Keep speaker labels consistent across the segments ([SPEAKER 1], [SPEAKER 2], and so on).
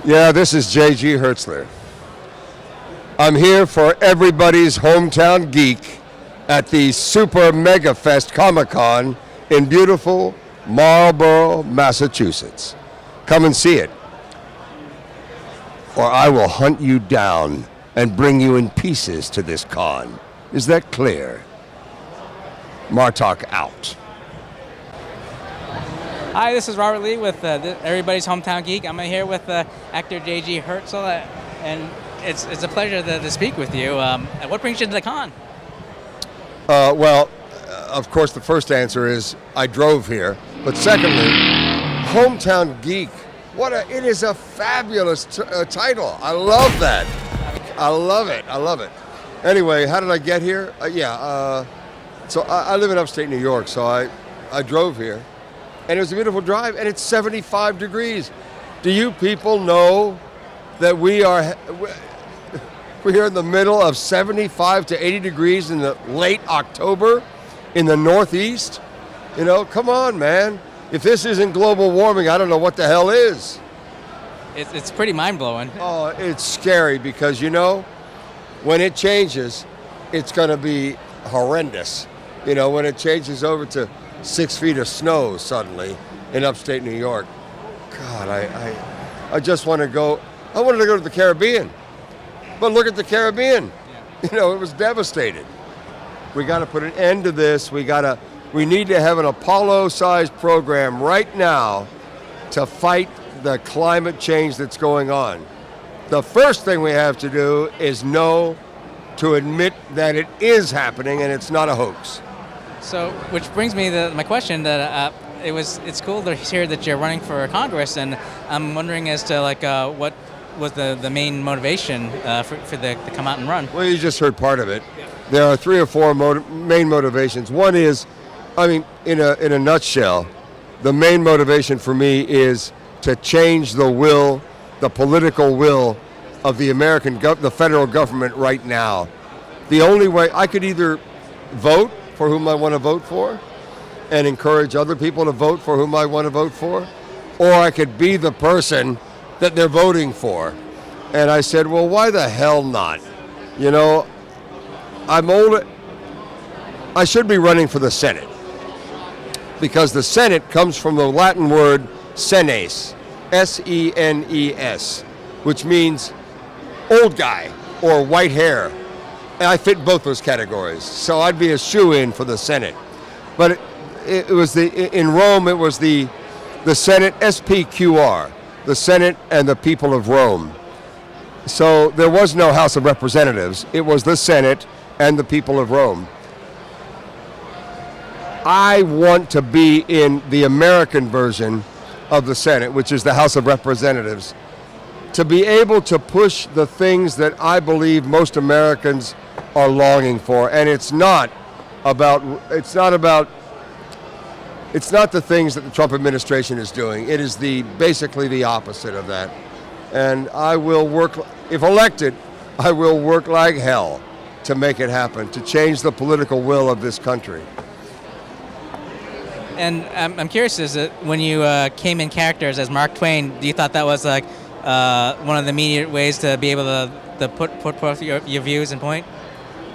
[SPEAKER 1] Yeah, this is J.G. Hertzler. I'm here for everybody's Hometown Geek at the SuperMegaFest Comic-con in beautiful Marlborough, Massachusetts. Come and see it, or I will hunt you down and bring you in pieces to this con. Is that clear? Martok out.
[SPEAKER 2] Hi, this is Robert Lee with everybody's Hometown Geek. I'm here with actor J.G. Hertzler, and it's a pleasure to speak with you. What brings you to the con?
[SPEAKER 1] Of course, the first answer is I drove here. But secondly, Hometown Geek. It is a fabulous title. I love that. I love it. Anyway, how did I get here? So I live in upstate New York, so I drove here. And it was a beautiful drive, and it's 75 degrees. Do you people know that we're in the middle of 75 to 80 degrees in the late October in the Northeast? You know, come on, man. If this isn't global warming, I don't know what the hell is.
[SPEAKER 2] It's pretty mind-blowing.
[SPEAKER 1] Oh, it's scary because, you know, when it changes, it's going to be horrendous. You know, when it changes over to 6 feet of snow suddenly in upstate New York. God, I just want to go. I wanted to go to the Caribbean. But look at the Caribbean. Yeah. You know, it was devastated. We got to put an end to this. We need to have an Apollo-sized program right now to fight the climate change that's going on. The first thing we have to do is to admit that it is happening and it's not a hoax.
[SPEAKER 2] So, which brings me to my question that it's cool to hear that you're running for Congress, and I'm wondering as to what was the main motivation for the come out and run.
[SPEAKER 1] Well, you just heard part of it. Yeah. There are 3 or 4 main motivations. One is, in a nutshell, the main motivation for me is to change the political will of the federal government right now. The only way I could either vote for whom I want to vote for and encourage other people to vote for whom I want to vote for, or I could be the person that they're voting for. And I said, well, why the hell not? You know, I'm old. I should be running for the Senate because the Senate comes from the Latin word senes, S-E-N-E-S, which means old guy or white hair. And I fit both those categories, so I'd be a shoo-in for the Senate. But in Rome, it was the Senate, SPQR, the Senate and the people of Rome. So there was no House of Representatives. It was the Senate and the people of Rome. I want to be in the American version of the Senate, which is the House of Representatives, to be able to push the things that I believe most Americans are longing for. And it's not the things that the Trump administration is doing. It is basically the opposite of that. And I will work, if elected, I will work like hell to make it happen, to change the political will of this country.
[SPEAKER 2] And I'm curious, is it when you came in characters as Mark Twain, do you thought that was one of the immediate ways to be able to put forth your views and point?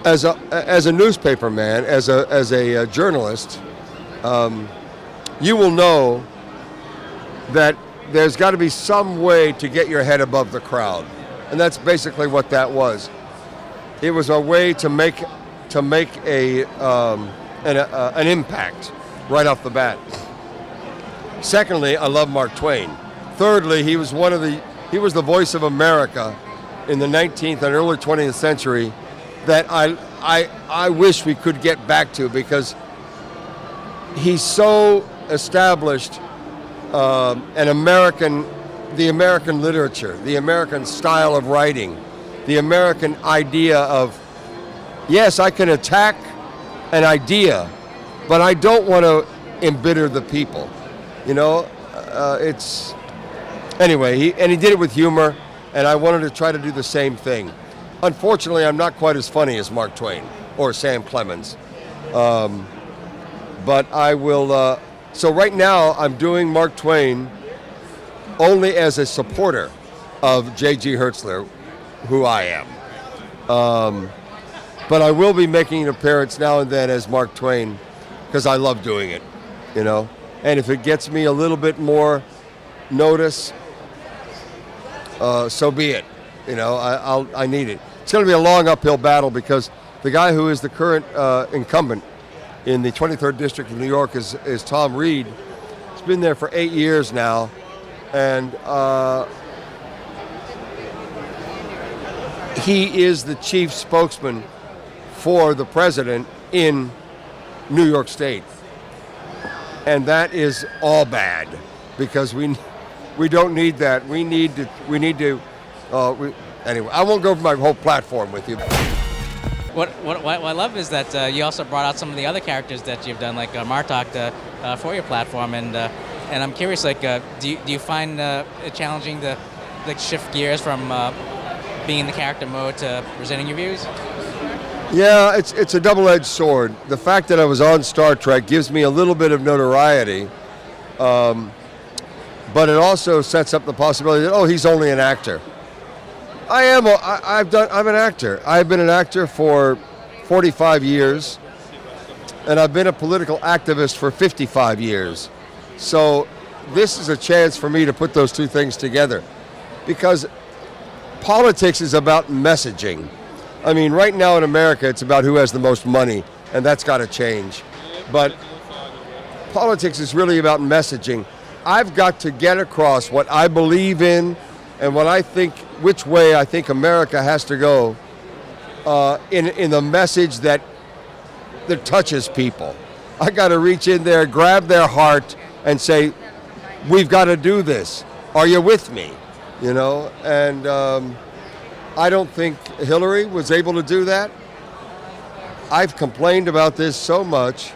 [SPEAKER 1] As a newspaper man, as a journalist, you will know that there's got to be some way to get your head above the crowd, and that's basically what that was. It was a way to make an impact right off the bat. Secondly, I love Mark Twain. Thirdly, he was the voice of America in the 19th and early 20th century that I wish we could get back to, because he's so established the American literature, the American style of writing, the American idea of, yes, I can attack an idea, but I don't want to embitter the people. You know, anyway, he did it with humor, and I wanted to try to do the same thing. Unfortunately, I'm not quite as funny as Mark Twain or Sam Clemens. But I will, so right now I'm doing Mark Twain only as a supporter. of J.G. Hertzler, who I am. But I will be making an appearance now and then as Mark Twain, because I love doing it, you know. And if it gets me a little bit more notice, so be it. You know, I need it. It's going to be a long uphill battle because the guy who is the current incumbent in the 23rd District of New York is Tom Reed. He's been there for 8 years now, and he is the chief spokesman for the president in New York State. And that is all bad because we don't need that. Anyway, I won't go over my whole platform with you.
[SPEAKER 2] What I love is that you also brought out some of the other characters that you've done, like Martok, for your platform, and I'm curious, like, do you find it challenging to like shift gears from being in the character mode to presenting your views?
[SPEAKER 1] Yeah, it's a double-edged sword. The fact that I was on Star Trek gives me a little bit of notoriety, but it also sets up the possibility that, oh, he's only an actor. I'm an actor. I've been an actor for 45 years, and I've been a political activist for 55 years. So this is a chance for me to put those two things together, because politics is about messaging. I mean, right now in America, it's about who has the most money, and that's got to change. But politics is really about messaging. I've got to get across what I believe in and what I think, which way I think America has to go in the message that touches people. I got to reach in there, grab their heart, and say, we've got to do this. Are you with me? You know, and I don't think Hillary was able to do that. I've complained about this so much.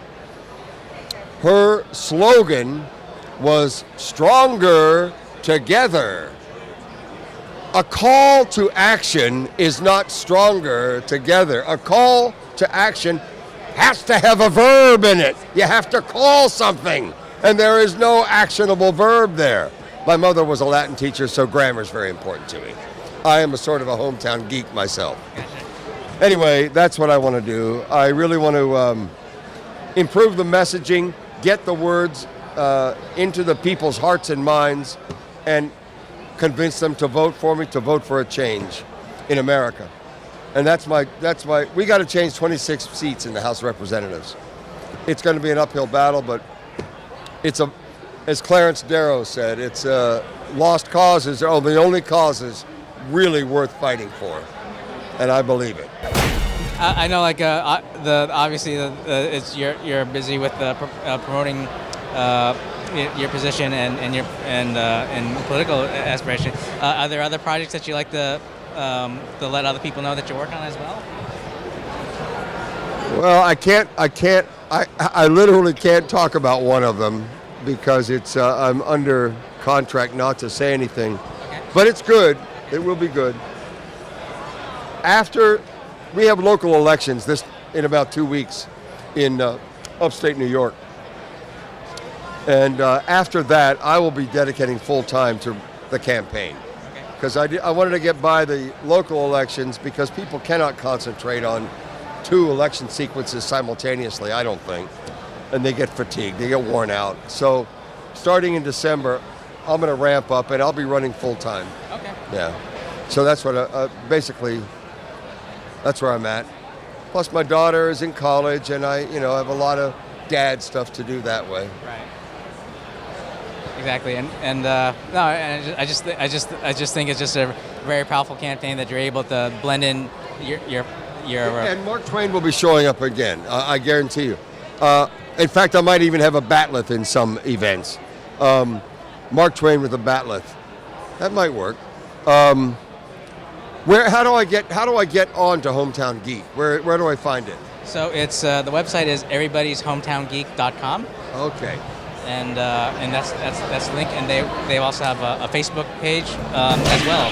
[SPEAKER 1] Her slogan was stronger together. A call to action is not stronger together. A call to action has to have a verb in it. You have to call something, and there is no actionable verb there. My mother was a Latin teacher, so grammar is very important to me. I am a sort of a hometown geek myself. Anyway, that's what I want to do. I really want to improve the messaging, get the words into the people's hearts and minds, and convince them to vote for me, to vote for a change in America. And that's my, we got to change 26 seats in the House of Representatives. It's going to be an uphill battle, but as Clarence Darrow said, it's lost causes are the only causes really worth fighting for, and I believe it.
[SPEAKER 2] I know, like obviously you're busy with promoting your position and your political aspiration. Are there other projects that you like to let other people know that you're working on as well?
[SPEAKER 1] Well, I literally can't talk about one of them because I'm under contract not to say anything. Okay. But it's good. It will be good. After we have local elections in about 2 weeks in upstate New York. And after that, I will be dedicating full time to the campaign. Because I wanted to get by the local elections because people cannot concentrate on 2 election sequences simultaneously, I don't think. And they get fatigued, they get worn out. So starting in December, I'm going to ramp up and I'll be running full time. Okay. Yeah. So that's what basically, that's where I'm at. Plus my daughter is in college and I have a lot of dad stuff to do that way. Right.
[SPEAKER 2] Exactly, I just think it's just a very powerful campaign that you're able to blend in your.
[SPEAKER 1] And Mark Twain will be showing up again. I guarantee you. In fact, I might even have a batleth in some events. Mark Twain with a batleth, that might work. How do I get on to Hometown Geek? Where do I find it?
[SPEAKER 2] So it's the website is everybody'shometowngeek.com.
[SPEAKER 1] Okay.
[SPEAKER 2] And that's the link, and they also have a Facebook page as well.